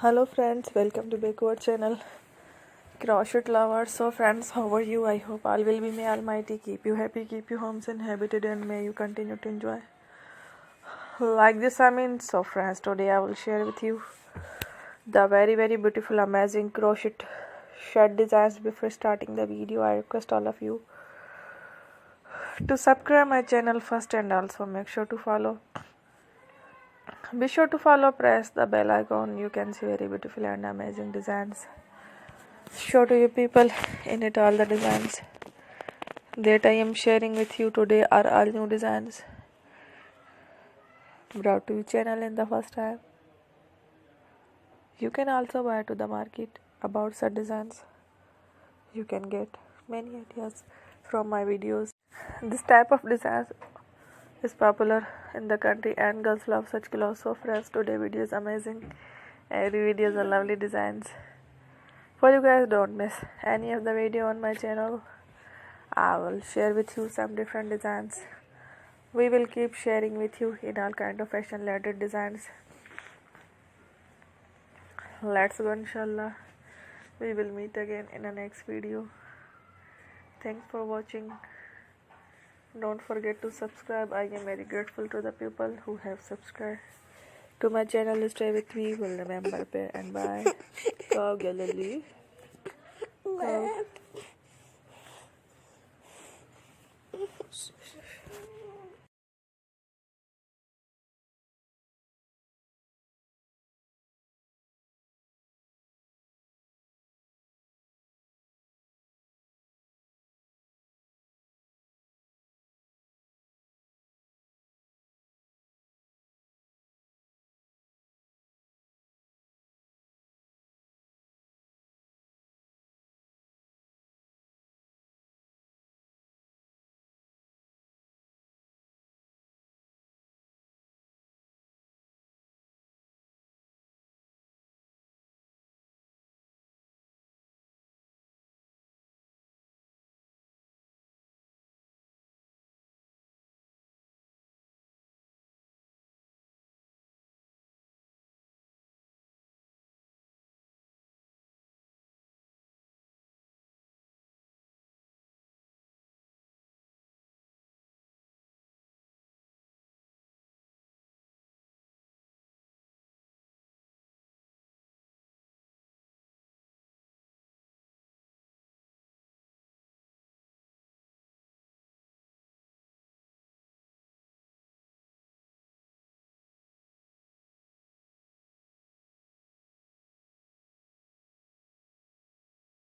Hello friends, welcome to back to our channel Crochet Lovers. So friends, how are you? I hope all will be may almighty keep you happy, keep you homes inhabited, and may you continue to enjoy like this. So friends, today I will share with you the very beautiful amazing crochet shirt designs. Before starting the video, I request all of you to subscribe my channel first, and also make sure to follow. Be sure to follow, press the bell icon. You can see very beautiful and amazing designs. Show to you people in it. All the designs that I am sharing with you today are all new designs brought to your channel in the first time. You can also buy to the market about such designs. You can get many ideas from my videos. This type of designs is popular in the country and girls love such clothes. So friends, today video is amazing. Every video is a lovely designs. For you guys, don't miss any of the video on my channel. I will share with you some different designs. We will keep sharing with you in all kind of fashion related designs. Let's go, inshallah. We will meet again in the next video. Thanks for watching. Don't forget to subscribe. I am very grateful to the people who have subscribed to my channel. Stay with me. Will remember and bye. Go, Galilei. Go.